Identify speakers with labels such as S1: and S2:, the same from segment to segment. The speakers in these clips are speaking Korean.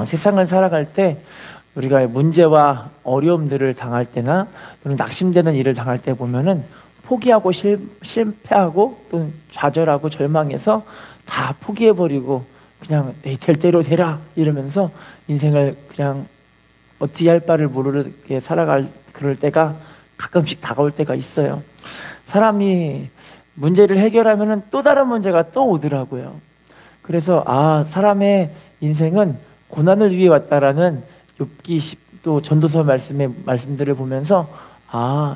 S1: 세상을 살아갈 때 우리가 문제와 어려움들을 당할 때나 또는 낙심되는 일을 당할 때 보면은 포기하고 실패하고 또는 좌절하고 절망해서 다 포기해버리고 그냥 될 대로 되라 이러면서 인생을 그냥 어떻게 할 바를 모르게 살아갈 그럴 때가 가끔씩 다가올 때가 있어요. 사람이 문제를 해결하면은 또 다른 문제가 또 오더라고요. 그래서 사람의 인생은 고난을 위해 왔다라는 욥기 또 전도서 말씀들을 보면서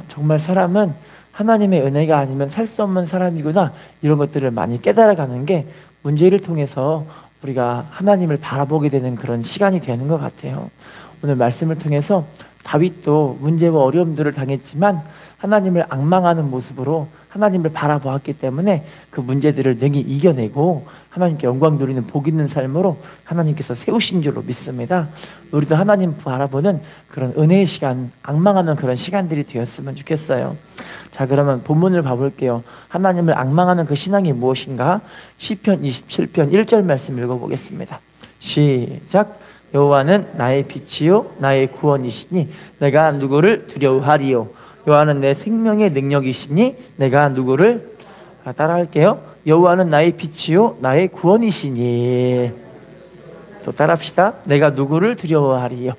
S1: 정말 사람은 하나님의 은혜가 아니면 살 수 없는 사람이구나, 이런 것들을 많이 깨달아가는 게 문제를 통해서 우리가 하나님을 바라보게 되는 그런 시간이 되는 것 같아요. 오늘 말씀을 통해서 다윗도 문제와 어려움들을 당했지만 하나님을 앙망하는 모습으로 하나님을 바라보았기 때문에 그 문제들을 능히 이겨내고 하나님께 영광 돌리는 복 있는 삶으로 하나님께서 세우신 줄로 믿습니다. 우리도 하나님 바라보는 그런 은혜의 시간, 앙망하는 그런 시간들이 되었으면 좋겠어요. 자, 그러면 본문을 봐볼게요. 하나님을 앙망하는 그 신앙이 무엇인가? 시편 27편 1절 말씀 읽어보겠습니다. 시작. 여호와는 나의 빛이요 나의 구원이시니 내가 누구를 두려워하리요. 여호와는 내 생명의 능력이시니 내가 누구를 따라할게요. 여호와는 나의 빛이요 나의 구원이시니, 또 따라합시다. 내가 누구를 두려워하리요.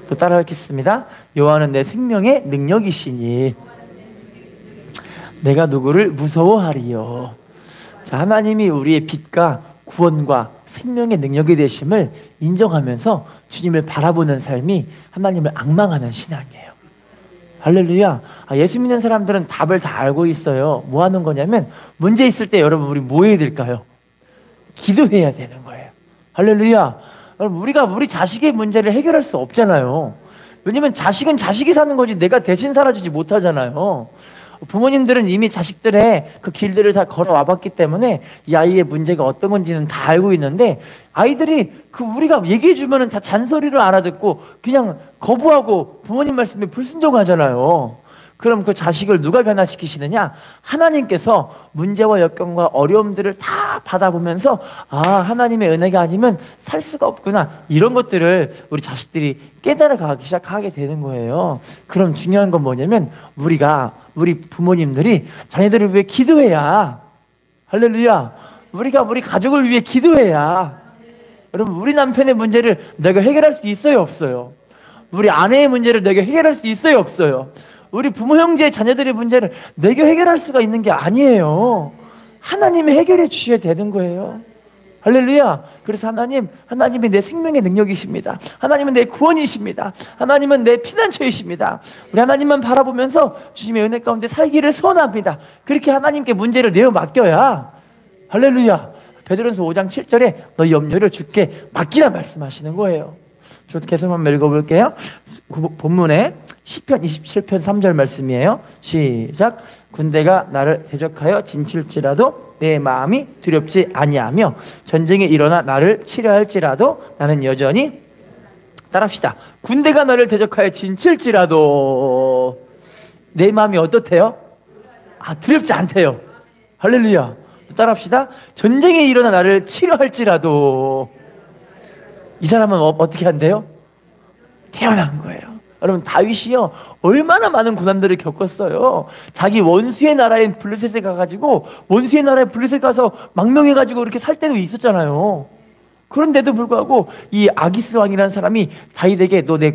S1: 또 따라하겠습니다. 여호와는 내 생명의 능력이시니 내가 누구를 무서워하리요. 자, 하나님이 우리의 빛과 구원과 생명의 능력이 되심을 인정하면서 주님을 바라보는 삶이 하나님을 앙망하는 신앙이에요. 할렐루야. 예수 믿는 사람들은 답을 다 알고 있어요. 뭐 하는 거냐면, 문제 있을 때 여러분 우리 뭐 해야 될까요? 기도해야 되는 거예요. 할렐루야. 여러분, 우리가 우리 자식의 문제를 해결할 수 없잖아요. 왜냐면 자식은 자식이 사는 거지 내가 대신 살아주지 못하잖아요. 부모님들은 이미 자식들의 그 길들을 다 걸어와 봤기 때문에 이 아이의 문제가 어떤 건지는 다 알고 있는데, 아이들이 우리가 얘기해 주면은 다 잔소리를 알아듣고 그냥 거부하고 부모님 말씀에 불순종하잖아요. 그럼 그 자식을 누가 변화시키시느냐? 하나님께서 문제와 역경과 어려움들을 다 받아보면서 하나님의 은혜가 아니면 살 수가 없구나, 이런 것들을 우리 자식들이 깨달아가기 시작하게 되는 거예요. 그럼 중요한 건 뭐냐면, 우리 부모님들이 자녀들을 위해 기도해야, 할렐루야, 우리가 우리 가족을 위해 기도해야, 여러분, 우리 남편의 문제를 내가 해결할 수 있어요, 없어요? 우리 아내의 문제를 내가 해결할 수 있어요, 없어요? 우리 부모 형제 자녀들의 문제를 내가 해결할 수가 있는 게 아니에요. 하나님이 해결해 주셔야 되는 거예요. 할렐루야. 그래서 하나님이 내 생명의 능력이십니다. 하나님은 내 구원이십니다. 하나님은 내 피난처이십니다. 우리 하나님만 바라보면서 주님의 은혜 가운데 살기를 소원합니다. 그렇게 하나님께 문제를 내어 맡겨야, 할렐루야, 베드로전서 5장 7절에 너희 염려를 주께 맡기라 말씀하시는 거예요. 저도 계속 한번 읽어볼게요. 본문에 시편 27편 3절 말씀이에요. 시작. 군대가 나를 대적하여 진칠지라도 내 마음이 두렵지 아니하며 전쟁이 일어나 나를 치려할지라도 나는 여전히, 따라합시다. 군대가 나를 대적하여 진칠지라도 내 마음이 어떻대요? 두렵지 않대요. 할렐루야. 따라합시다. 전쟁이 일어나 나를 치려할지라도, 이 사람은 어떻게 한대요? 태어난 거예요. 여러분, 다윗이요 얼마나 많은 고난들을 겪었어요. 자기 원수의 나라인 블레셋에 가가지고, 원수의 나라에 블레셋 가서 망명해가지고 이렇게 살 때도 있었잖아요. 그런데도 불구하고 이 아기스 왕이라는 사람이 다윗에게 너 내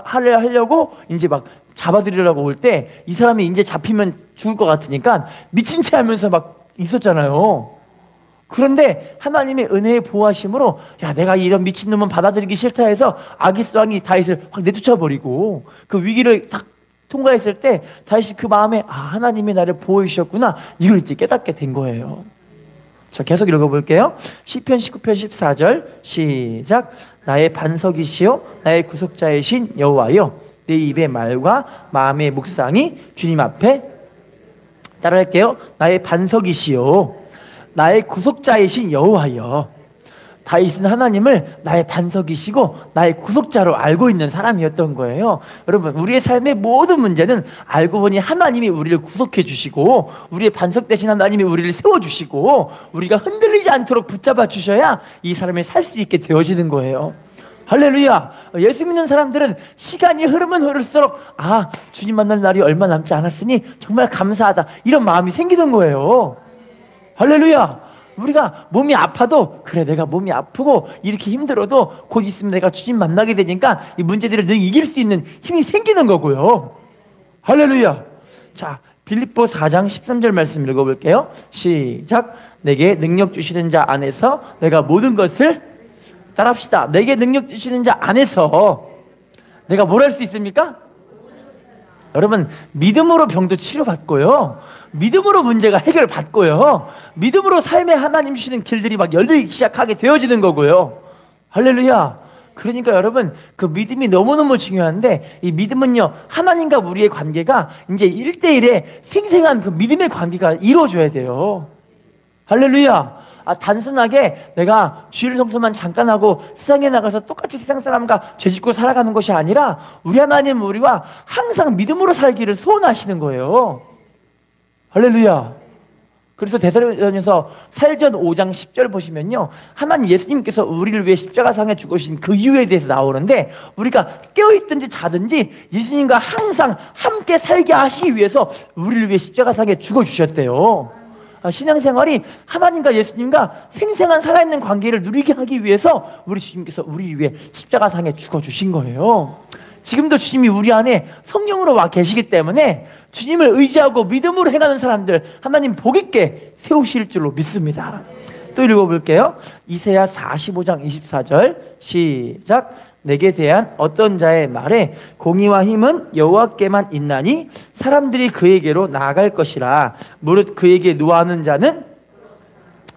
S1: 하려고 이제 막 잡아들이려고 올 때, 이 사람이 이제 잡히면 죽을 것 같으니까 미친 체 하면서 막 있었잖아요. 그런데 하나님의 은혜의 보호하심으로, 내가 이런 미친놈은 받아들이기 싫다 해서 아기스 왕이 다윗을 확 내쫓아버리고, 그 위기를 딱 통과했을 때 다윗이 그 마음에 하나님이 나를 보호해 주셨구나, 이걸 이제 깨닫게 된 거예요. 자, 계속 읽어볼게요. 시편 19편 14절 시작. 나의 반석이시요 나의 구속자이신 여호와여, 내 입의 말과 마음의 묵상이 주님 앞에, 따라할게요. 나의 반석이시요 나의 구속자이신 여호와여. 다윗은 하나님을 나의 반석이시고 나의 구속자로 알고 있는 사람이었던 거예요. 여러분, 우리의 삶의 모든 문제는 알고 보니 하나님이 우리를 구속해 주시고 우리의 반석 대신 하나님이 우리를 세워주시고 우리가 흔들리지 않도록 붙잡아 주셔야 이 사람이 살 수 있게 되어지는 거예요. 할렐루야. 예수 믿는 사람들은 시간이 흐르면 흐를수록 주님 만날 날이 얼마 남지 않았으니 정말 감사하다, 이런 마음이 생기는 거예요. 할렐루야. 우리가 몸이 아파도 그래, 내가 몸이 아프고 이렇게 힘들어도 곧 있으면 내가 주님 만나게 되니까 이 문제들을 늘 이길 수 있는 힘이 생기는 거고요. 할렐루야. 자, 빌립보 4장 13절 말씀 읽어볼게요. 시작. 내게 능력 주시는 자 안에서 내가 모든 것을, 따라합시다. 내게 능력 주시는 자 안에서 내가 뭘 할 수 있습니까? 여러분, 믿음으로 병도 치료받고요, 믿음으로 문제가 해결받고요, 믿음으로 삶에 하나님 주시는 길들이 막 열리기 시작하게 되어지는 거고요. 할렐루야. 그러니까 여러분, 그 믿음이 너무너무 중요한데, 이 믿음은요, 하나님과 우리의 관계가 이제 1대1의 생생한 그 믿음의 관계가 이루어져야 돼요. 할렐루야. 단순하게 내가 주일 성수만 잠깐 하고 세상에 나가서 똑같이 세상 사람과 죄짓고 살아가는 것이 아니라 우리 하나님 우리와 항상 믿음으로 살기를 소원하시는 거예요. 할렐루야. 그래서 데살로니가서 사도전 5장 10절 보시면요, 하나님 예수님께서 우리를 위해 십자가상에 죽으신 그 이유에 대해서 나오는데, 우리가 깨어있든지 자든지 예수님과 항상 함께 살게 하시기 위해서 우리를 위해 십자가상에 죽어주셨대요. 신앙생활이 하나님과 예수님과 생생한 살아있는 관계를 누리게 하기 위해서 우리 주님께서 우리 위해 십자가상에 죽어주신 거예요. 지금도 주님이 우리 안에 성령으로 와 계시기 때문에 주님을 의지하고 믿음으로 행하는 사람들 하나님 복 있게 세우실 줄로 믿습니다. 또 읽어볼게요. 이사야 45장 24절 시작. 내게 대한 어떤 자의 말에 공의와 힘은 여호와께만 있나니 사람들이 그에게로 나아갈 것이라. 무릇 그에게 노하는 자는,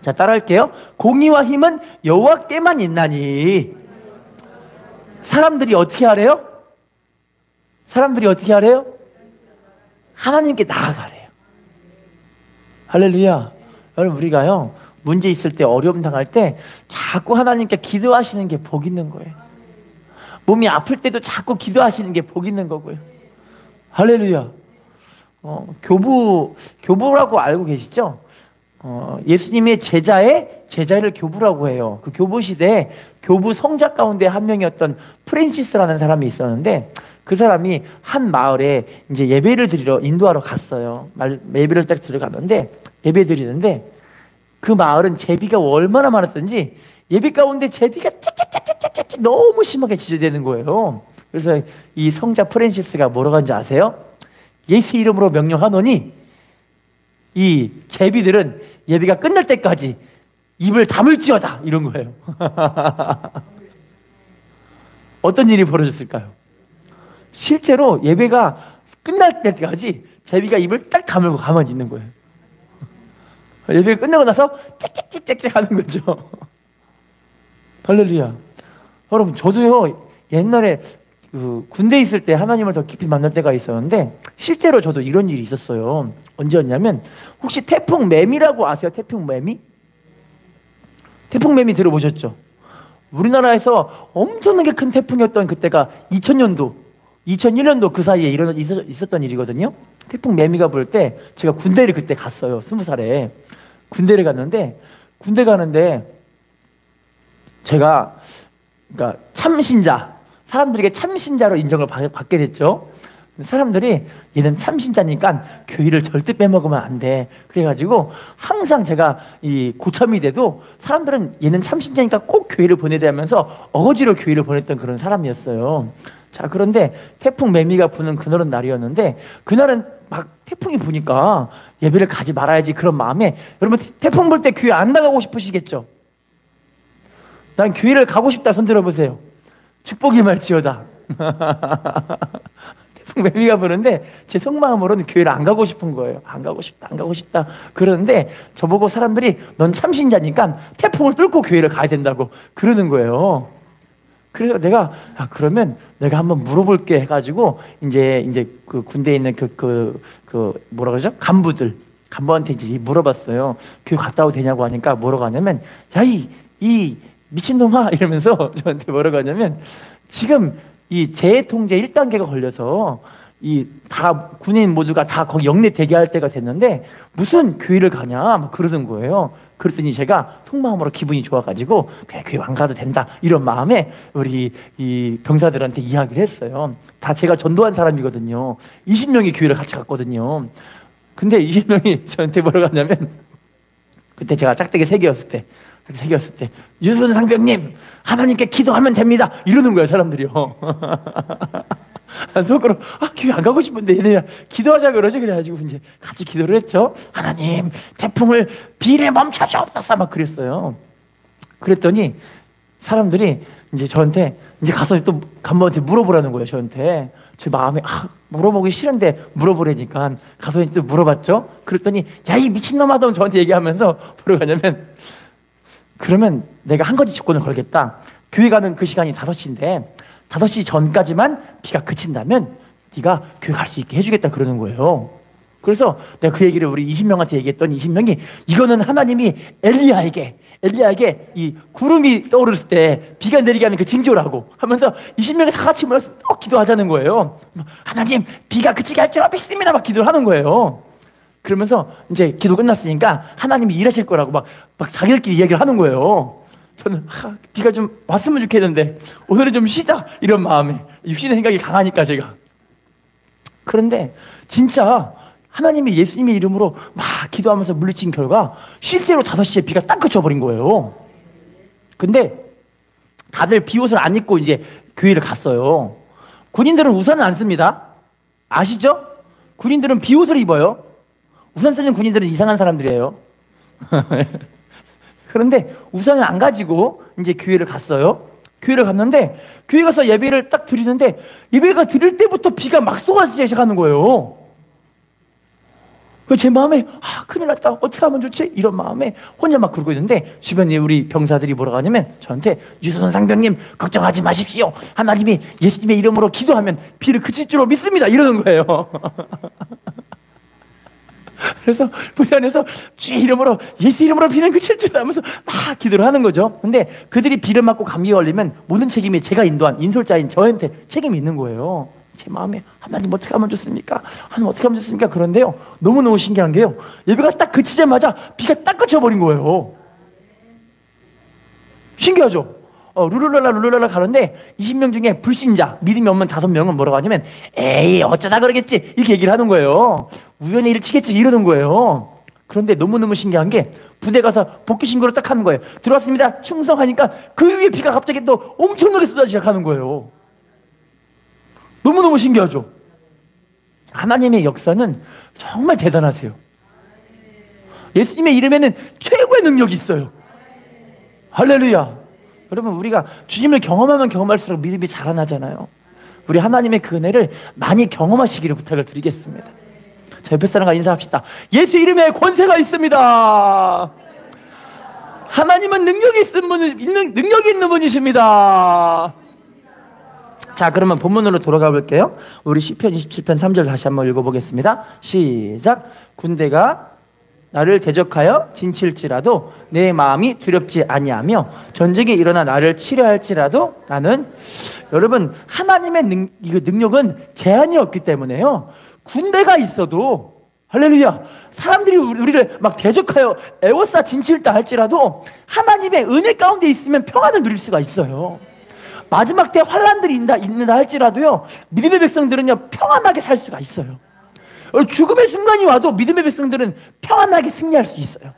S1: 자 따라할게요. 공의와 힘은 여호와께만 있나니. 사람들이 어떻게 하래요? 사람들이 어떻게 하래요? 하나님께 나아가래요. 할렐루야. 여러분, 우리가요, 문제 있을 때, 어려움 당할 때 자꾸 하나님께 기도하시는 게 복 있는 거예요. 몸이 아플 때도 자꾸 기도하시는 게 복 있는 거고요. 할렐루야. 교부라고 알고 계시죠? 예수님의 제자를 교부라고 해요. 그 교부 시대에 교부 성자 가운데 한 명이었던 프랜시스라는 사람이 있었는데, 그 사람이 한 마을에 이제 예배를 드리러 인도하러 갔어요. 예배를 딱 들어가는데, 예배 드리는데 그 마을은 제비가 얼마나 많았던지 예배 가운데 제비가 짝짝짝짝짝짝 너무 심하게 지저대는 거예요. 그래서 이 성자 프랜시스가 뭐라고 하는지 아세요? 예수 이름으로 명령하노니 이 제비들은 예배가 끝날 때까지 입을 다물지어다, 이런 거예요. 어떤 일이 벌어졌을까요? 실제로 예배가 끝날 때까지 제비가 입을 딱 다물고 가만히 있는 거예요. 예배가 끝나고 나서 짹짹짹짹 하는 거죠. 할렐루야. 여러분, 저도요, 옛날에 그 군대에 있을 때 하나님을 더 깊이 만날 때가 있었는데, 실제로 저도 이런 일이 있었어요. 언제였냐면, 혹시 태풍매미라고 아세요? 태풍매미? 태풍매미 들어보셨죠? 우리나라에서 엄청나게 큰 태풍이었던 그때가 2000년도, 2001년도 그 사이에 있었던 일이거든요. 태풍매미가 불 때 제가 군대를 그때 갔어요. 20살에. 군대를 갔는데, 군대 가는데 제가, 그러니까 참신자, 사람들에게 참신자로 인정을 받게 됐죠. 사람들이 얘는 참신자니까 교회를 절대 빼먹으면 안 돼. 그래가지고 항상 제가 이 고참이 돼도 사람들은 얘는 참신자니까 꼭 교회를 보내야 하면서 어거지로 교회를 보냈던 그런 사람이었어요. 자, 그런데 태풍 매미가 부는 그날은 날이었는데, 그날은 막 태풍이 부니까 예배를 가지 말아야지 그런 마음에, 여러분 태풍 불 때 교회 안 나가고 싶으시겠죠? 난 교회를 가고 싶다 손 들어보세요. 축복이 말지어다. 태풍 매미가 부는데 제 속마음으로는 교회를 안 가고 싶은 거예요. 안 가고 싶다. 그러는데 저보고 사람들이 넌 참신자니까 태풍을 뚫고 교회를 가야 된다고 그러는 거예요. 그래서 내가 그러면 내가 한번 물어볼게 해가지고 이제 그 군대에 있는 그 뭐라 그러죠? 간부한테 이제 물어봤어요. 교회 갔다 와도 되냐고 하니까 뭐라고 하냐면, 야, 이 미친놈아 이러면서 저한테 뭐라고 하냐면, 지금 이 재통제 1단계가 걸려서 이 다 군인 모두가 다 거기 영내 대기할 때가 됐는데 무슨 교회를 가냐 막 그러는 거예요. 그랬더니 제가 속마음으로 기분이 좋아가지고 그냥 교회 안 가도 된다 이런 마음에 우리 이 병사들한테 이야기를 했어요. 다 제가 전도한 사람이거든요. 20명이 교회를 같이 갔거든요. 근데 20명이 저한테 뭐라고 하냐면, 그때 제가 짝대기 3개였을 때 유선 상병님 하나님께 기도하면 됩니다 이러는 거예요, 사람들이요. 속으로 교회 안 가고 싶은데 얘네 기도하자 그러지. 그래가지고 이제 같이 기도를 했죠. 하나님 태풍을 비를 멈춰주옵소서 막 그랬어요. 그랬더니 사람들이 이제 저한테 이제 가서 또 간부한테 물어보라는 거예요. 저한테 제 마음에 물어보기 싫은데 물어보라니까 가서 또 물어봤죠. 그랬더니 야 이 미친놈아 너 저한테 얘기하면서 뭐라고 하냐면, 그러면 내가 한 가지 조건을 걸겠다. 교회 가는 그 시간이 5시인데 5시 전까지만 비가 그친다면 네가 교회 갈 수 있게 해주겠다 그러는 거예요. 그래서 내가 그 얘기를 우리 20명한테 얘기했더니 20명이 이거는 하나님이 엘리야에게 이 구름이 떠오를 때 비가 내리게 하는 그 징조라고 하면서 20명이 다 같이 모여서 또 기도하자는 거예요. 하나님 비가 그치게 할 줄 믿습니다 막 기도를 하는 거예요. 그러면서 이제 기도 끝났으니까 하나님이 일하실 거라고 막 자기들끼리 이야기를 하는 거예요. 저는 비가 좀 왔으면 좋겠는데 오늘은 좀 쉬자 이런 마음에, 육신의 생각이 강하니까 제가. 그런데 진짜 하나님이 예수님의 이름으로 막 기도하면서 물리친 결과 실제로 5시에 비가 딱 그쳐버린 거예요. 근데 다들 비옷을 안 입고 이제 교회를 갔어요. 군인들은 우산을 안 씁니다. 아시죠? 군인들은 비옷을 입어요. 우산 쓰는 군인들은 이상한 사람들이에요. 그런데 우산을 안 가지고 이제 교회를 갔어요. 교회를 갔는데 교회 가서 예배를 딱 드리는데 예배가 드릴 때부터 비가 막 쏟아지기 시작하는 거예요. 제 마음에 큰일 났다 어떻게 하면 좋지? 이런 마음에 혼자 막 그러고 있는데 주변에 우리 병사들이 뭐라고 하냐면 저한테 유선 상병님 걱정하지 마십시오. 하나님이 예수님의 이름으로 기도하면 비를 그칠 줄로 믿습니다 이러는 거예요. 그래서 부대 안에서 주 이름으로 예수 이름으로 비는 그칠 줄 하면서 막 기도를 하는 거죠. 근데 그들이 비를 맞고 감기에 걸리면 모든 책임이 제가 인도한 인솔자인 저한테 책임이 있는 거예요. 제 마음에 하나님 어떻게 하면 좋습니까? 하나님 어떻게 하면 좋습니까? 그런데요 너무너무 신기한 게요, 예배가 딱 그치자마자 비가 딱 그쳐버린 거예요. 신기하죠? 룰루랄라 가는데 20명 중에 불신자 믿음이 없는 5명은 뭐라고 하냐면 에이 어쩌다 그러겠지 이렇게 얘기를 하는 거예요. 우연히 일치겠지 이러는 거예요. 그런데 너무너무 신기한 게 부대 가서 복귀 신고를 딱 하는 거예요. 들어왔습니다 충성하니까 그 위에 비가 갑자기 또 엄청나게 쏟아지기 시작하는 거예요. 너무너무 신기하죠? 하나님의 역사는 정말 대단하세요. 예수님의 이름에는 최고의 능력이 있어요. 할렐루야. 여러분 우리가 주님을 경험하면 경험할수록 믿음이 자라나잖아요. 우리 하나님의 그 은혜를 많이 경험하시기를 부탁을 드리겠습니다. 자, 옆에 사람과 인사합시다. 예수 이름에 권세가 있습니다. 하나님은 능력이 있는 분이십니다. 자, 그러면 본문으로 돌아가 볼게요. 우리 시편 27편 3절 다시 한번 읽어보겠습니다. 시작. 군대가 나를 대적하여 진칠지라도 내 마음이 두렵지 아니하며 전쟁이 일어나 나를 치려 할지라도 나는, 여러분 하나님의 능력은 제한이 없기 때문에요 군대가 있어도, 할렐루야, 사람들이 우리를 막 대적하여 에워싸 진칠다 할지라도 하나님의 은혜 가운데 있으면 평안을 누릴 수가 있어요. 마지막 때 환난들이 있는다 할지라도요 믿음의 백성들은요 평안하게 살 수가 있어요. 죽음의 순간이 와도 믿음의 백성들은 평안하게 승리할 수 있어요.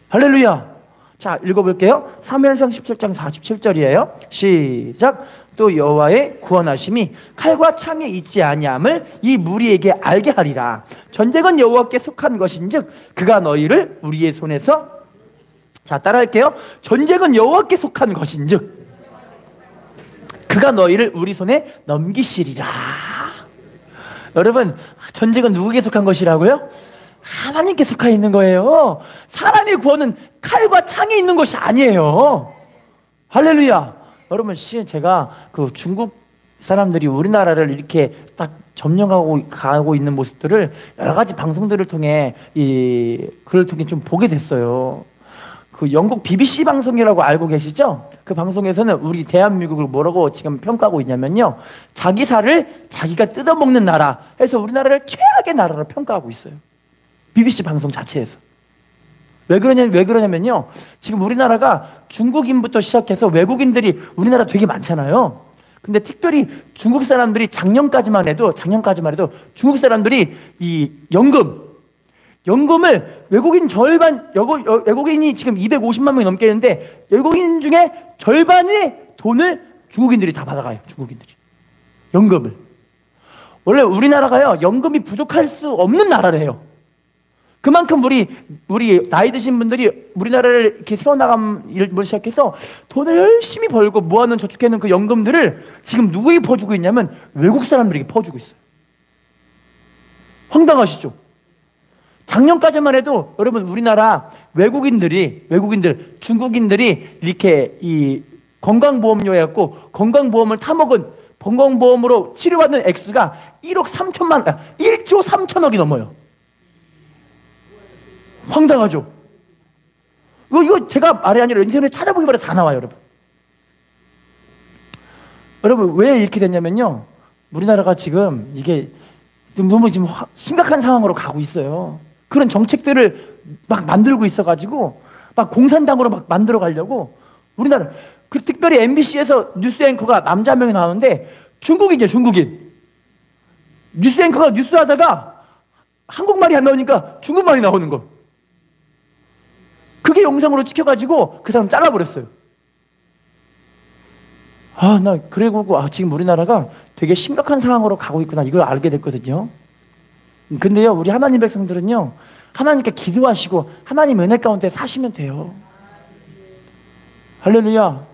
S1: 할렐루야. 자, 읽어볼게요. 사무엘상 17장 47절이에요 시작. 또 여호와의 구원하심이 칼과 창에 있지 아니함을 이 무리에게 알게 하리라. 전쟁은 여호와께 속한 것인즉 그가 너희를 우리의 손에서, 자 따라할게요. 전쟁은 여호와께 속한 것인즉 그가 너희를 우리 손에 넘기시리라. 여러분 전쟁은 누구에게 속한 것이라고요? 하나님께 속해 있는 거예요. 사람의 구원은 칼과 창에 있는 것이 아니에요. 할렐루야. 여러분 제가 그 중국 사람들이 우리나라를 이렇게 딱 점령하고 가고 있는 모습들을 여러 가지 방송들을 통해 글을 통해 좀 보게 됐어요. 그 영국 BBC 방송이라고 알고 계시죠? 그 방송에서는 우리 대한민국을 뭐라고 지금 평가하고 있냐면요, 자기 살을 자기가 뜯어먹는 나라 해서 우리나라를 최악의 나라로 평가하고 있어요. BBC 방송 자체에서. 왜 그러냐면요, 지금 우리나라가 중국인부터 시작해서 외국인들이 우리나라 되게 많잖아요. 근데 특별히 중국 사람들이 작년까지만 해도 중국 사람들이 이 연금을 외국인 절반, 외국인이 지금 250만 명이 넘게 있는데 외국인 중에 절반의 돈을 중국인들이 다 받아가요. 중국인들이 연금을. 원래 우리나라가요, 연금이 부족할 수 없는 나라래요. 그만큼 우리 나이 드신 분들이 우리나라를 이렇게 세워나가기 시작해서 돈을 열심히 벌고 모아놓은 저축해놓은 그 연금들을 지금 누구에게 퍼주고 있냐면 외국 사람들에게 퍼주고 있어요. 황당하시죠? 작년까지만 해도 여러분, 우리나라 중국인들이 이렇게 이 건강보험료 해갖고 건강보험을 타먹은 건강보험으로 치료받는 액수가 1조 3천억이 넘어요. 황당하죠? 이거 제가 말이 아니라 인터넷에 찾아보기 바래 다 나와요, 여러분. 여러분, 왜 이렇게 됐냐면요, 우리나라가 지금 이게 너무 지금 심각한 상황으로 가고 있어요. 그런 정책들을 막 만들고 있어가지고 막 공산당으로 막 만들어 가려고 우리나라. 특별히 MBC에서 뉴스 앵커가 남자 한 명이 나오는데 중국인이에요, 중국인. 뉴스 앵커가 뉴스 하다가 한국말이 안 나오니까 중국말이 나오는 거. 그게 영상으로 찍혀가지고 그 사람 잘라버렸어요. 지금 우리나라가 되게 심각한 상황으로 가고 있구나, 이걸 알게 됐거든요. 근데요, 우리 하나님 백성들은요, 하나님께 기도하시고 하나님 은혜 가운데 사시면 돼요. 할렐루야.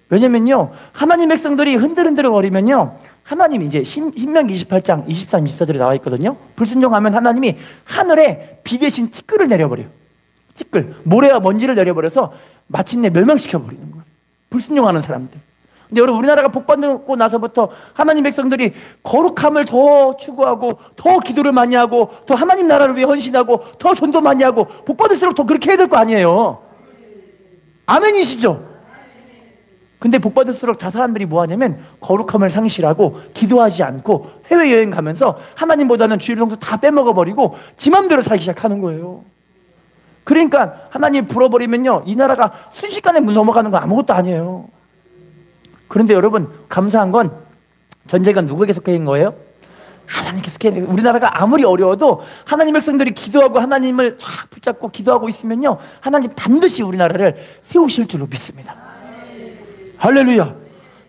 S1: 왜냐면요, 하나님 백성들이 흔들흔들 거리면요, 하나님이 이제 신명기 28장 23, 24절에 나와 있거든요. 불순종하면 하나님이 하늘에 비 대신 티끌을 내려버려요. 티끌, 모래와 먼지를 내려버려서 마침내 멸망시켜버리는 거예요, 불순종하는 사람들. 근데 여러분, 우리나라가 복받고 나서부터 하나님 백성들이 거룩함을 더 추구하고 더 기도를 많이 하고 더 하나님 나라를 위해 헌신하고 더 전도 많이 하고 복받을수록 더 그렇게 해야 될 거 아니에요. 아멘이시죠? 근데 복받을수록 다 사람들이 뭐 하냐면 거룩함을 상실하고 기도하지 않고 해외여행 가면서 하나님보다는 주일 정도 다 빼먹어버리고 지 맘대로 살기 시작하는 거예요. 그러니까 하나님 불어버리면요, 이 나라가 순식간에 넘어가는 거 아무것도 아니에요. 그런데 여러분, 감사한 건 전쟁은 누구에게 속해 있는 거예요? 하나님께 속해 있는 거예요. 우리나라가 아무리 어려워도 하나님 백성들이 기도하고 하나님을 쫙 붙잡고 기도하고 있으면요, 하나님 반드시 우리나라를 세우실 줄로 믿습니다. 할렐루야.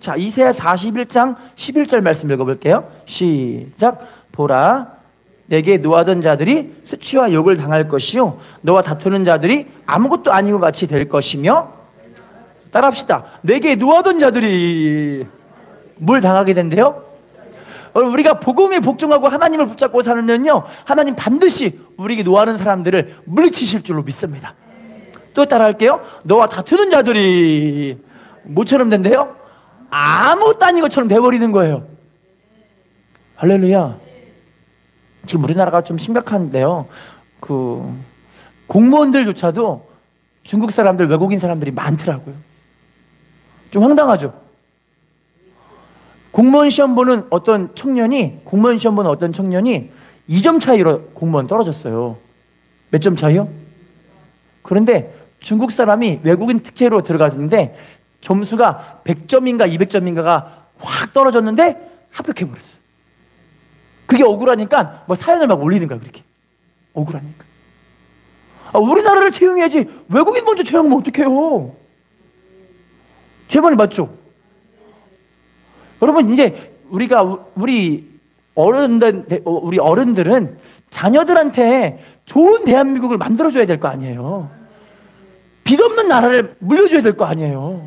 S1: 자, 이사야 41장 11절 말씀 읽어볼게요. 시작. 보라, 내게 노하던 자들이 수치와 욕을 당할 것이요, 너와 다투는 자들이 아무것도 아닌 것 같이 될 것이며. 따라합시다. 내게 노하던 자들이 뭘 당하게 된대요? 우리가 복음에 복종하고 하나님을 붙잡고 살면요, 하나님 반드시 우리에게 노하는 사람들을 물리치실 줄로 믿습니다. 또 따라할게요. 너와 다투는 자들이 뭐처럼 된대요? 아무것도 아닌 것처럼 돼버리는 거예요. 할렐루야. 지금 우리나라가 좀 심각한데요, 공무원들조차도 중국 사람들, 외국인 사람들이 많더라고요. 좀 황당하죠? 공무원 시험 보는 어떤 청년이 2점 차이로 공무원 떨어졌어요. 몇 점 차이요? 그런데 중국 사람이 외국인 특채로 들어갔는데 점수가 100점인가 200점인가가 확 떨어졌는데 합격해버렸어요. 그게 억울하니까 뭐 사연을 막 올리는 거야, 그렇게. 억울하니까. 우리나라를 채용해야지 외국인 먼저 채용하면 어떡해요? 제 말이 맞죠? 여러분, 이제 우리 어른들은 자녀들한테 좋은 대한민국을 만들어줘야 될 거 아니에요. 빚 없는 나라를 물려줘야 될 거 아니에요.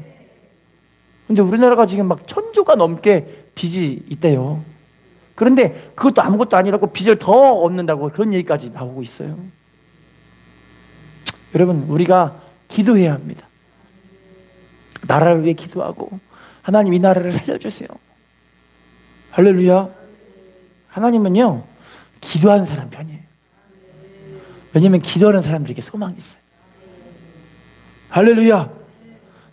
S1: 근데 우리나라가 지금 막 1,000조가 넘게 빚이 있대요. 그런데 그것도 아무것도 아니라고 빚을 더 얻는다고 그런 얘기까지 나오고 있어요. 여러분, 우리가 기도해야 합니다. 나라를 위해 기도하고, 하나님 이 나라를 살려주세요. 할렐루야. 하나님은요, 기도하는 사람 편이에요. 왜냐하면 기도하는 사람들에게 소망이 있어요. 할렐루야.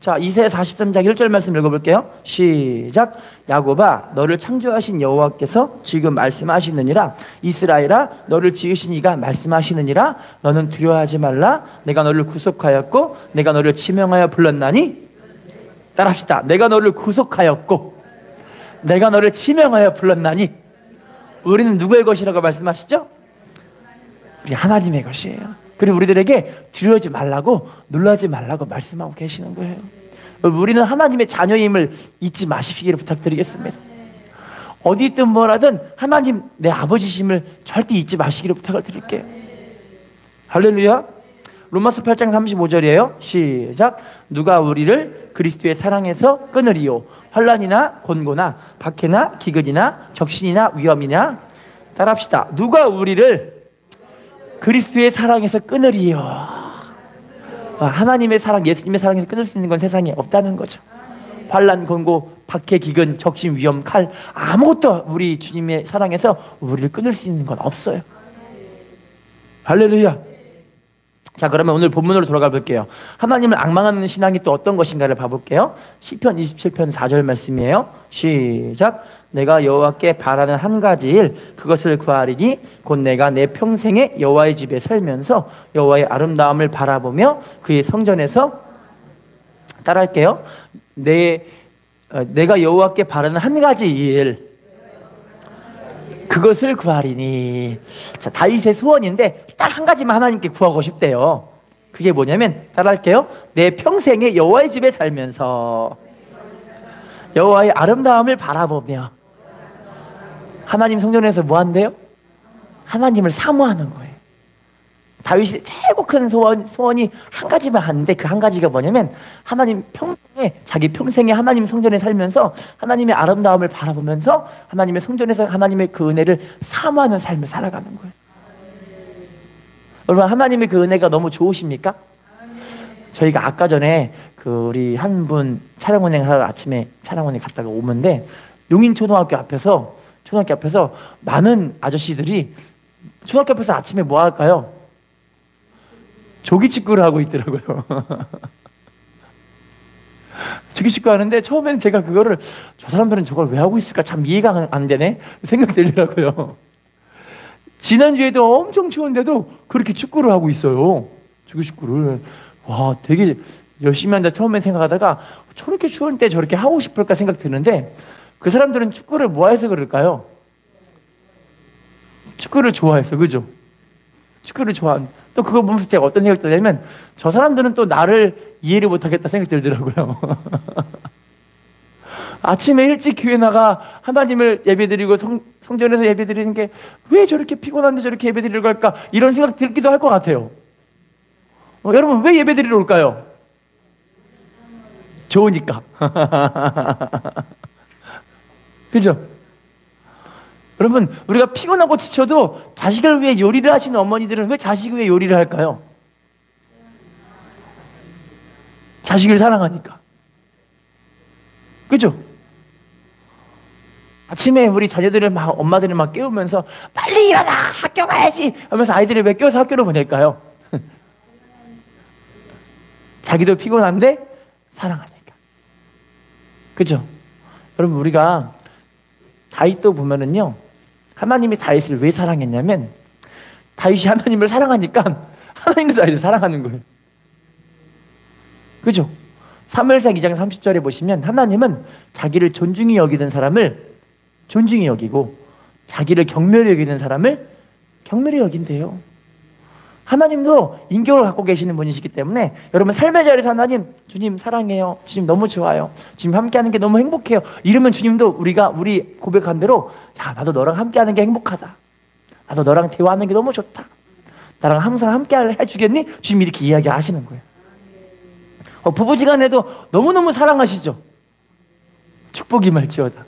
S1: 자, 이사야 43장 1절 말씀 읽어볼게요. 시작. 야곱아, 너를 창조하신 여호와께서 지금 말씀하시느니라. 이스라엘아, 너를 지으신 이가 말씀하시느니라. 너는 두려워하지 말라. 내가 너를 구속하였고 내가 너를 지명하여 불렀나니. 따라합시다. 내가 너를 구속하였고 내가 너를 지명하여 불렀나니. 우리는 누구의 것이라고 말씀하시죠? 우리 하나님의 것이에요. 그리고 우리들에게 두려워하지 말라고, 놀라지 말라고 말씀하고 계시는 거예요. 우리는 하나님의 자녀임을 잊지 마시기를 부탁드리겠습니다. 어디 있든 뭐라든 하나님 내 아버지심을 절대 잊지 마시기를 부탁을 드릴게요. 할렐루야. 로마서 8장 35절이에요. 시작. 누가 우리를 그리스도의 사랑에서 끊으리요? 환난이나 곤고나 박해나 기근이나 적신이나 위험이냐? 따라합시다. 누가 우리를 그리스도의 사랑에서 끊으리요? 하나님의 사랑, 예수님의 사랑에서 끊을 수 있는 건 세상에 없다는 거죠. 환난, 곤고, 박해, 기근, 적신, 위험, 칼, 아무것도 우리 주님의 사랑에서 우리를 끊을 수 있는 건 없어요. 할렐루야. 자, 그러면 오늘 본문으로 돌아가 볼게요. 하나님을 앙망하는 신앙이 또 어떤 것인가를 봐볼게요. 시편 27편 4절 말씀이에요. 시작. 내가 여호와께 바라는 한 가지 일, 그것을 구하리니 곧 내가 내 평생에 여호와의 집에 살면서 여호와의 아름다움을 바라보며 그의 성전에서, 따라할게요. 내가 여호와께 바라는 한 가지 일, 그것을 구하리니. 자, 다윗의 소원인데 딱 한 가지만 하나님께 구하고 싶대요. 그게 뭐냐면, 따라할게요. 내 평생에 여호와의 집에 살면서 여호와의 아름다움을 바라보며. 하나님 성전에서 뭐 한대요? 하나님을 사모하는 거예요. 다윗이 최고 큰 소원이 한 가지만 하는데, 그 한 가지가 뭐냐면 하나님 평생에, 자기 평생에 하나님 성전에 살면서 하나님의 아름다움을 바라보면서 하나님의 성전에서 하나님의 그 은혜를 사모하는 삶을 살아가는 거예요. 여러분, 하나님의 그 은혜가 너무 좋으십니까? 저희가 아까 전에 우리 한 분 차량 운행하러 아침에 차량 운행 갔다가 오는데, 용인초등학교 앞에서 많은 아저씨들이 초등학교 앞에서 아침에 뭐 할까요? 조기축구를 하고 있더라고요. 조기축구 하는데 처음에는 제가 그거를, 저 사람들은 저걸 왜 하고 있을까 참 이해가 안 되네 생각이 들더라고요. 지난주에도 엄청 추운데도 그렇게 축구를 하고 있어요. 조기축구를. 와, 되게 열심히 한다 처음엔 생각하다가 저렇게 추운데 저렇게 하고 싶을까 생각 드는데, 그 사람들은 축구를 뭐 해서 그럴까요? 축구를 좋아해서, 그죠? 축구를 좋아하는. 또 그거 보면서 제가 어떤 생각이 드냐면, 저 사람들은 또 나를 이해를 못하겠다 생각이 들더라고요. 아침에 일찍 교회 나가 하나님을 예배드리고 성전에서 예배드리는 게 왜 저렇게 피곤한데 저렇게 예배드리려고 할까, 이런 생각 들기도 할 것 같아요. 여러분, 왜 예배드리러 올까요? 좋으니까. 그죠? 여러분, 우리가 피곤하고 지쳐도 자식을 위해 요리를 하시는 어머니들은 왜 자식을 위해 요리를 할까요? 자식을 사랑하니까. 그죠? 아침에 우리 자녀들을 엄마들을 깨우면서 빨리 일어나! 학교 가야지! 하면서 아이들을 왜 깨워서 학교로 보낼까요? 자기도 피곤한데 사랑하니까. 그죠? 여러분, 우리가 다윗도 보면은요, 하나님이 다윗을 왜 사랑했냐면, 다윗이 하나님을 사랑하니까 하나님도 다윗을 사랑하는 거예요. 그죠? 사무엘상 2장 30절에 보시면, 하나님은 자기를 존중히 여기는 사람을 존중히 여기고 자기를 경멸히 여기는 사람을 경멸히 여긴대요. 하나님도 인격을 갖고 계시는 분이시기 때문에, 여러분 삶의 자리에서 하나님, 주님 사랑해요, 주님 너무 좋아요, 주님 함께하는 게 너무 행복해요, 이러면 주님도 우리 고백한 대로, 야, 나도 너랑 함께하는 게 행복하다, 나도 너랑 대화하는 게 너무 좋다, 나랑 항상 함께 해주겠니? 주님 이렇게 이야기하시는 거예요. 부부지간에도 너무너무 사랑하시죠. 축복이 말지어다.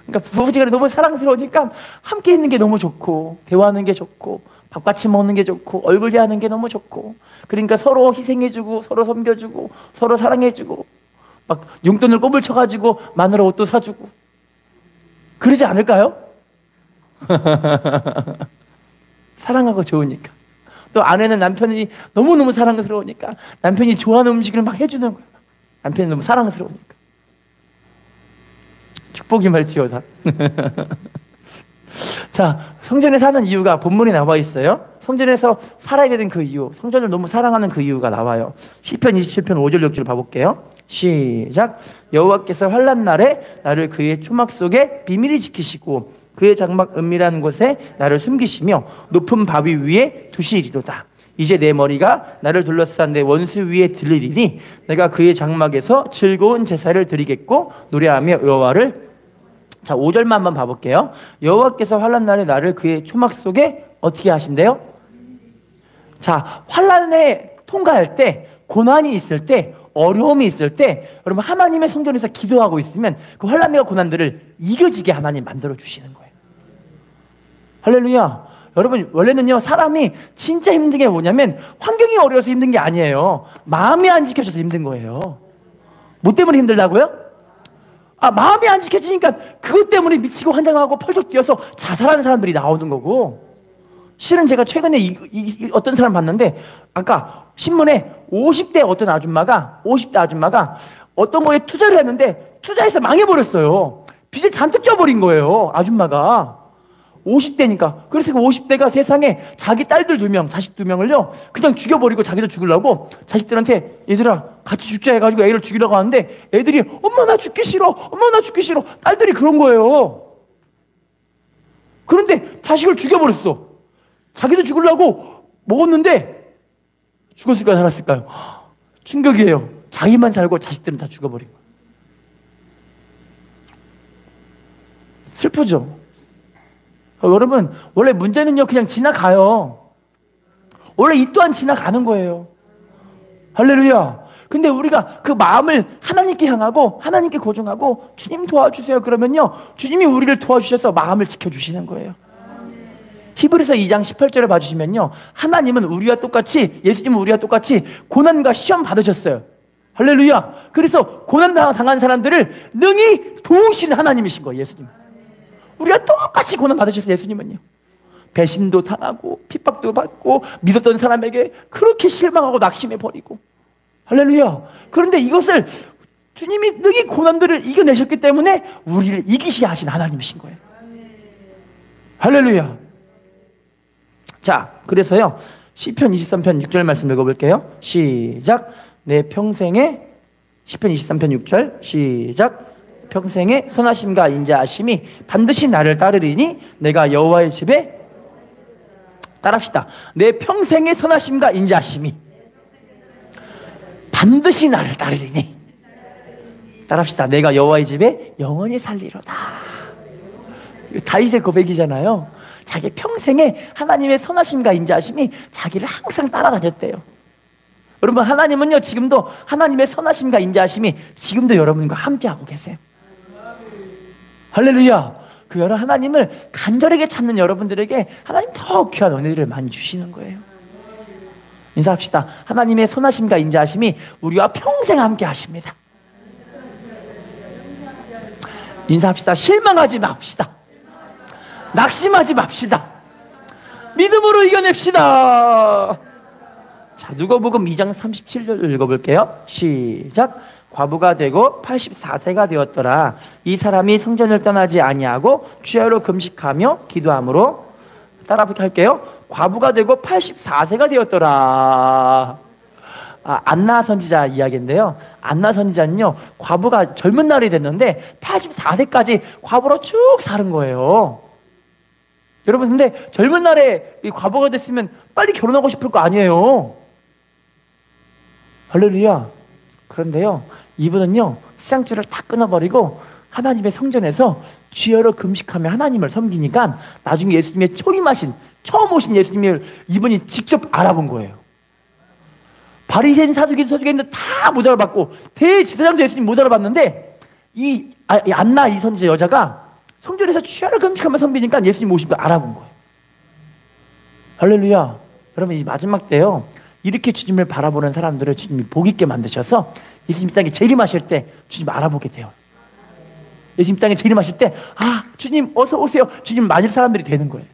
S1: 그러니까 부부지간에 너무 사랑스러우니까 함께 있는 게 너무 좋고, 대화하는 게 좋고, 밥 같이 먹는 게 좋고, 얼굴 대하는 게 너무 좋고, 그러니까 서로 희생해주고, 서로 섬겨주고, 서로 사랑해주고, 막 용돈을 꼬불 쳐가지고 마누라 옷도 사주고, 그러지 않을까요? 사랑하고 좋으니까. 또 아내는 남편이 너무너무 사랑스러우니까 남편이 좋아하는 음식을 막 해주는 거예요. 남편이 너무 사랑스러우니까. 축복이 말지어다. 자, 성전에 사는 이유가 본문에 나와 있어요. 성전에서 살아야 되는 그 이유, 성전을 너무 사랑하는 그 이유가 나와요. 시편 27편 5절 6절 봐볼게요. 시작. 여호와께서 환난 날에 나를 그의 초막 속에 비밀히 지키시고 그의 장막 은밀한 곳에 나를 숨기시며 높은 바위 위에 두시리로다. 이제 내 머리가 나를 둘러싼 내 원수 위에 들리리니 내가 그의 장막에서 즐거운 제사를 드리겠고 노래하며 여호와를. 자, 5절만 한번 봐볼게요. 여호와께서 환난 날에 나를 그의 초막 속에 어떻게 하신대요? 자, 환난에 통과할 때, 고난이 있을 때, 어려움이 있을 때 여러분 하나님의 성전에서 기도하고 있으면 그 환난과 고난들을 이겨지게 하나님 만들어 주시는 거예요. 할렐루야. 여러분 원래는요 사람이 진짜 힘든 게 뭐냐면 환경이 어려워서 힘든 게 아니에요. 마음이 안 지켜져서 힘든 거예요. 뭐 때문에 힘들다고요? 마음이 안 지켜지니까 그것 때문에 미치고 환장하고 펄쩍 뛰어서 자살하는 사람들이 나오는 거고. 실은 제가 최근에 어떤 사람 봤는데 아까 신문에 50대 아줌마가 어떤 거에 투자를 했는데 투자해서 망해버렸어요. 빚을 잔뜩 져버린 거예요. 아줌마가 50대니까. 그래서 그 50대가 세상에 자기 딸들 2명, 자식 2명을요 그냥 죽여버리고 자기도 죽으려고 자식들한테 얘들아 같이 죽자 해가지고 애를 죽이려고 하는데 애들이 엄마 나 죽기 싫어, 엄마 나 죽기 싫어. 딸들이 그런 거예요. 그런데 자식을 죽여버렸어. 자기도 죽으려고 먹었는데 죽었을까요? 살았을까요? 충격이에요. 자기만 살고 자식들은 다 죽어버린 거예요. 슬프죠? 여러분 원래 문제는요 그냥 지나가요. 원래 이 또한 지나가는 거예요. 할렐루야. 근데 우리가 그 마음을 하나님께 향하고 하나님께 고정하고 주님 도와주세요 그러면요 주님이 우리를 도와주셔서 마음을 지켜주시는 거예요. 히브리서 2장 18절을 봐주시면요 하나님은 우리와 똑같이 예수님은 우리와 똑같이 고난과 시험 받으셨어요. 할렐루야. 그래서 고난 당한 사람들을 능히 도우시는 하나님이신 거예요. 예수님 우리가 똑같이 고난 받으셨어요. 예수님은요 배신도 당하고 핍박도 받고 믿었던 사람에게 그렇게 실망하고 낙심해 버리고. 할렐루야. 그런데 이것을 주님이 능히 고난들을 이겨내셨기 때문에 우리를 이기시게 하신 하나님이신 거예요. 할렐루야. 자, 그래서요 시편 23편 6절 말씀 읽어볼게요. 시작. 내 평생에 시편 23편 6절 시작. 평생에 선하심과 인자하심이 반드시 나를 따르리니 내가 여호와의 집에 따라합시다. 내 평생의 선하심과 인자하심이 반드시 나를 따르리니 따라합시다. 내가 여호와의 집에 영원히 살리로다. 다윗의 고백이잖아요. 자기 평생에 하나님의 선하심과 인자하심이 자기를 항상 따라다녔대요. 여러분 하나님은요 지금도 하나님의 선하심과 인자하심이 지금도 여러분과 함께하고 계세요. 할렐루야. 그 여러 하나님을 간절하게 찾는 여러분들에게 하나님 더 귀한 은혜를 많이 주시는 거예요. 인사합시다. 하나님의 선하심과 인자하심이 우리와 평생 함께 하십니다. 인사합시다. 실망하지 맙시다. 낙심하지 맙시다. 믿음으로 이겨냅시다. 자, 누가복음 2장 37절 읽어볼게요. 시작. 과부가 되고 84세가 되었더라. 이 사람이 성전을 떠나지 아니하고 주야로 금식하며 기도함으로. 따라 할게요. 과부가 되고 84세가 되었더라. 안나 선지자 이야기인데요. 안나 선지자는요 과부가 젊은 날이 됐는데 84세까지 과부로 쭉 사는 거예요. 여러분 근데 젊은 날에 이 과부가 됐으면 빨리 결혼하고 싶을 거 아니에요. 할렐루야. 그런데요 이분은요 세상줄을 다 끊어버리고 하나님의 성전에서 주여로 금식하며 하나님을 섬기니까 나중에 예수님의 처음 오신 예수님을 이분이 직접 알아본 거예요. 바리새인 사두개인들 다 못 알아봤고 대지사장도 예수님 못 알아봤는데 이 안나 이 선지자 여자가 성전에서 주야로 금식하며 섬기니까 예수님 오신 걸 알아본 거예요. 할렐루야. 여러분 이 마지막 때요 이렇게 주님을 바라보는 사람들을 주님이 복 있게 만드셔서 예수님 땅에 재림하실 때 주님 알아보게 돼요. 예수님 땅에 재림하실 때 주님 어서 오세요 주님 맞을 사람들이 되는 거예요.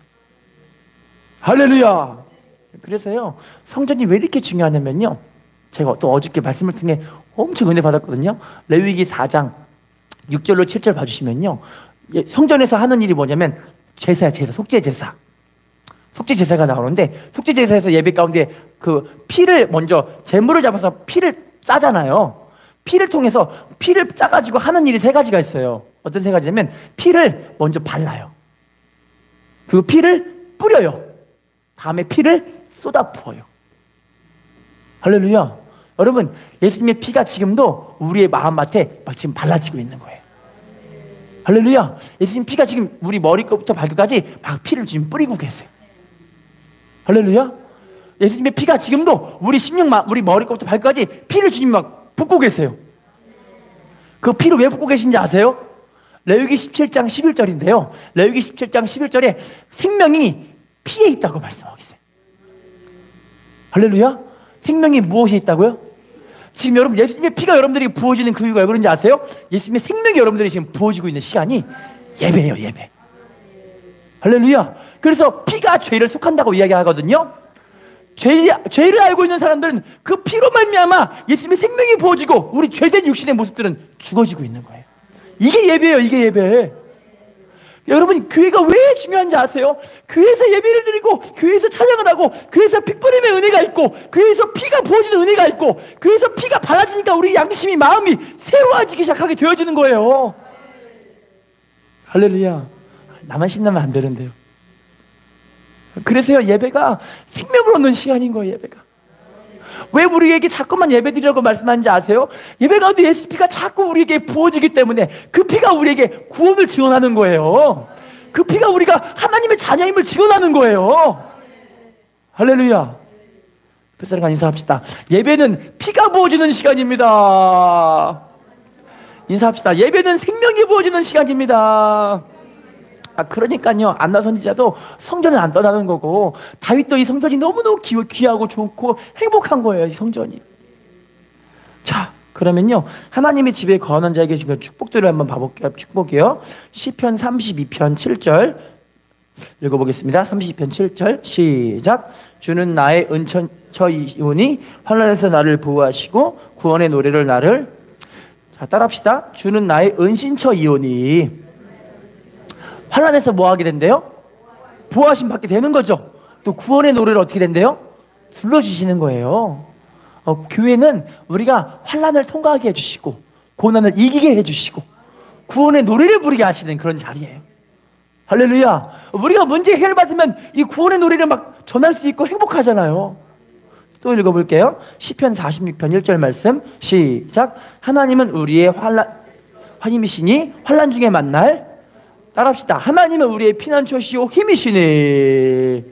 S1: 할렐루야. 그래서요, 성전이 왜 이렇게 중요하냐면요, 제가 또 어저께 말씀을 통해 엄청 은혜 받았거든요. 레위기 4장 6절로 7절 봐주시면요, 성전에서 하는 일이 뭐냐면 제사야, 제사, 속죄제사. 속죄제사가 나오는데, 속죄제사에서 예배 가운데 그 피를 먼저 제물을 잡아서 피를 짜잖아요. 피를 통해서 피를 짜가지고 하는 일이 세 가지가 있어요. 어떤 세 가지냐면, 피를 먼저 발라요. 그 피를 뿌려요. 다음에 피를 쏟아 부어요. 할렐루야. 여러분, 예수님의 피가 지금도 우리의 마음밭에 막 지금 발라지고 있는 거예요. 할렐루야. 예수님 피가 지금 우리 머리끝부터 발끝까지 막 피를 지금 뿌리고 계세요. 할렐루야. 예수님의 피가 지금도 우리 우리 머리끝부터 발끝까지 피를 주님 막 붓고 계세요. 그 피를 왜 붓고 계신지 아세요? 레위기 17장 11절인데요. 레위기 17장 11절에 생명이 피에 있다고 말씀하고 있어요. 할렐루야. 생명이 무엇에 있다고요? 지금 여러분, 예수님의 피가 여러분들에게 부어지는 그 이유가 왜 그런지 아세요? 예수님의 생명이 여러분들이 지금 부어지고 있는 시간이 예배예요, 예배. 할렐루야. 그래서 피가 죄를 속한다고 이야기하거든요. 죄를 알고 있는 사람들은 그 피로 말미암아 예수님의 생명이 부어지고 우리 죄된 육신의 모습들은 죽어지고 있는 거예요. 이게 예배예요, 이게 예배. 여러분, 교회가 왜 중요한지 아세요? 교회에서 예배를 드리고, 교회에서 찬양을 하고, 교회에서 핏부림의 은혜가 있고, 교회에서 피가 부어지는 은혜가 있고, 교회에서 피가 발라지니까 우리 양심이, 마음이 새로워지기 시작하게 되어지는 거예요. 할렐루야. 나만 신나면 안 되는데요. 그래서요, 예배가 생명을 얻는 시간인 거예요, 예배가. 왜 우리에게 자꾸만 예배 드리라고 말씀하는지 아세요? 예배 가운데 예수 피가 자꾸 우리에게 부어지기 때문에 그 피가 우리에게 구원을 증언하는 거예요. 그 피가 우리가 하나님의 자녀임을 증언하는 거예요. 할렐루야. 뱃사람과 인사합시다. 예배는 피가 부어지는 시간입니다. 인사합시다. 예배는 생명이 부어지는 시간입니다. 그러니까요, 안나 선지자도 성전을 안 떠나는 거고, 다윗도 이 성전이 너무너무 귀하고 좋고 행복한 거예요, 이 성전이. 자, 그러면요, 하나님의 집에 거하는 자에게 주신 축복들을 한번 봐볼게요. 축복이요. 시편 32편 7절 읽어보겠습니다. 32편 7절 시작. 주는 나의 은처이오니 환난에서 나를 보호하시고 구원의 노래를 나를. 자, 따라합시다. 주는 나의 은신처이오니. 환난에서 뭐 하게 된대요? 보호하심 받게 되는 거죠. 또 구원의 노래를 어떻게 된대요? 불러주시는 거예요. 교회는 우리가 환난을 통과하게 해주시고 고난을 이기게 해주시고 구원의 노래를 부르게 하시는 그런 자리예요. 할렐루야. 우리가 문제 해결받으면 이 구원의 노래를 막 전할 수 있고 행복하잖아요. 또 읽어볼게요. 시편 46편 1절 말씀 시작. 하나님은 우리의 환임이시니 환난 중에 만날. 따라합시다. 하나님은 우리의 피난처시오 힘이시니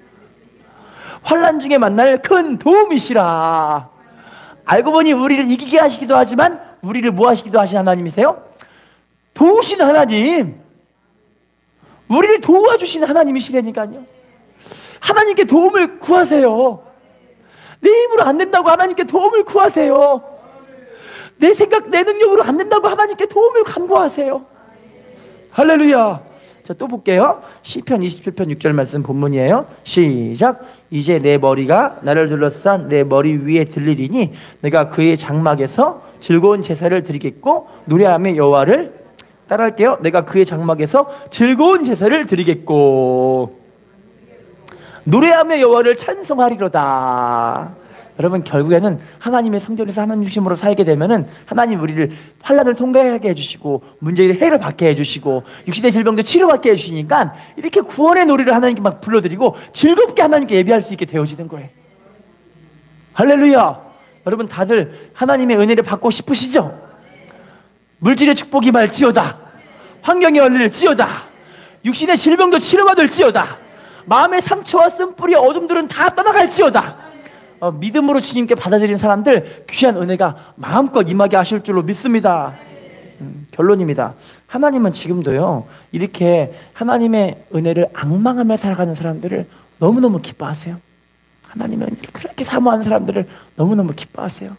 S1: 환난 중에 만날 큰 도움이시라. 알고 보니 우리를 이기게 하시기도 하지만 우리를 뭐 하시기도 하신 하나님이세요? 도우시는 하나님. 우리를 도와주시는 하나님이시라니까요. 하나님께 도움을 구하세요. 내 힘으로 안 된다고 하나님께 도움을 구하세요. 내 생각, 내 능력으로 안 된다고 하나님께 도움을 간구하세요. 할렐루야. 자, 또 볼게요. 시편 27편 6절 말씀 본문이에요. 시작. 이제 내 머리가 나를 둘러싼 내 머리 위에 들리리니 내가 그의 장막에서 즐거운 제사를 드리겠고 노래하며 여호와를. 따라할게요. 내가 그의 장막에서 즐거운 제사를 드리겠고 노래하며 여호와를 찬송하리로다. 여러분, 결국에는 하나님의 성전에서 하나님 중심으로 살게 되면은 하나님 우리를 환난을 통과하게 해주시고 문제를 해결받게 해주시고 육신의 질병도 치료받게 해주시니까 이렇게 구원의 노래를 하나님께 막 불러드리고 즐겁게 하나님께 예배할 수 있게 되어지는 거예요. 할렐루야. 여러분, 다들 하나님의 은혜를 받고 싶으시죠? 물질의 축복이 말지어다. 환경이 얼릴지어다. 육신의 질병도 치료받을지어다. 마음의 상처와 쓴뿌리 어둠들은 다 떠나갈지어다. 믿음으로 주님께 받아들인 사람들 귀한 은혜가 마음껏 임하게 하실 줄로 믿습니다. 결론입니다. 하나님은 지금도요, 이렇게 하나님의 은혜를 앙망하며 살아가는 사람들을 너무너무 기뻐하세요. 하나님의 은혜를 그렇게 사모하는 사람들을 너무너무 기뻐하세요.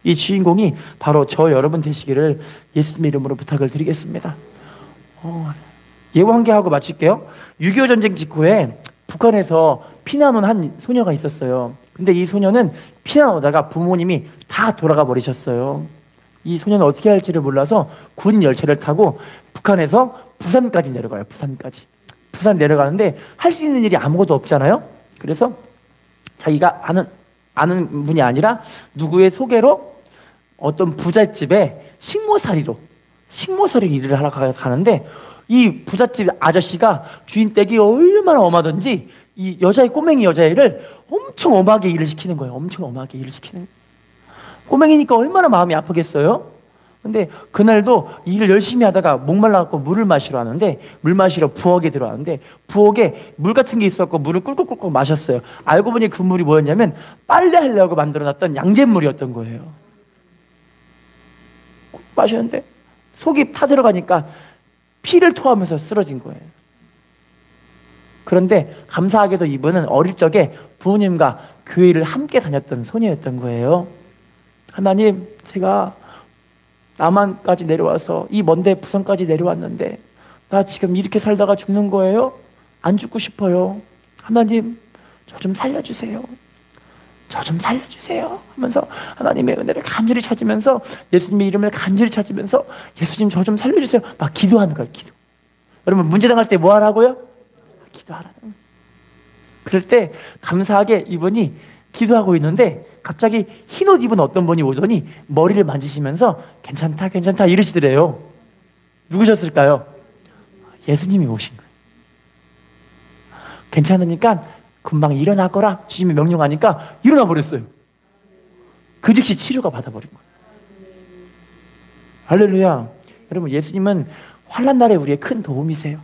S1: 이 주인공이 바로 저 여러분 되시기를 예수님 이름으로 부탁을 드리겠습니다. 예고 한 개 하고 마칠게요. 6.25 전쟁 직후에 북한에서 피난 온 한 소녀가 있었어요. 근데 이 소녀는 피난 오다가 부모님이 다 돌아가 버리셨어요. 이 소녀는 어떻게 할지를 몰라서 군 열차를 타고 북한에서 부산까지 내려가요. 부산 내려가는데 할 수 있는 일이 아무것도 없잖아요. 그래서 자기가 아는 분이 아니라 누구의 소개로 어떤 부잣집에 식모살이로 일을 하러 가는데, 이 부잣집 아저씨가 주인 댁이 얼마나 엄하던지 이 꼬맹이 여자애를 엄청 엄하게 일을 시키는 거예요. 꼬맹이니까 얼마나 마음이 아프겠어요. 근데 그날도 일을 열심히 하다가 목말라갖고 물을 마시러 왔는데, 물 마시러 부엌에 들어왔는데 부엌에 물 같은 게 있었고 물을 꿀꿀꿀꿀 마셨어요. 알고 보니 그 물이 뭐였냐면 빨래하려고 만들어놨던 양잿물이었던 거예요. 마셨는데 속이 타들어가니까 피를 토하면서 쓰러진 거예요. 그런데 감사하게도 이분은 어릴 적에 부모님과 교회를 함께 다녔던 소녀였던 거예요. 하나님, 제가 남한까지 내려와서 이 먼데 부산까지 내려왔는데 나 지금 이렇게 살다가 죽는 거예요? 안 죽고 싶어요. 하나님, 저 좀 살려주세요. 하면서 하나님의 은혜를 간절히 찾으면서, 예수님의 이름을 간절히 찾으면서, 예수님 저 좀 살려주세요. 막 기도하는 거예요. 기도. 여러분, 문제 당할 때 뭐 하라고요? 기도하라는. 그럴 때 감사하게 이분이 기도하고 있는데 갑자기 흰옷 입은 어떤 분이 오더니 머리를 만지시면서 괜찮다 이러시더래요. 누구셨을까요? 예수님이 오신 거예요. 괜찮으니까 금방 일어나거라 주님이 명령하니까 일어나 버렸어요. 그 즉시 치료가 받아버린 거예요. 할렐루야. 여러분, 예수님은 환난 날에 우리의 큰 도움이세요.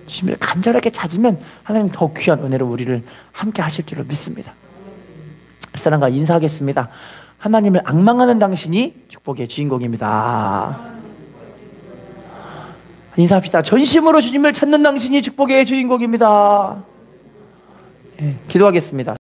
S1: 주님을 간절하게 찾으면 하나님 더 귀한 은혜로 우리를 함께 하실 줄로 믿습니다. 사람과 인사하겠습니다. 하나님을 앙망하는 당신이 축복의 주인공입니다. 인사합시다. 전심으로 주님을 찾는 당신이 축복의 주인공입니다. 기도하겠습니다.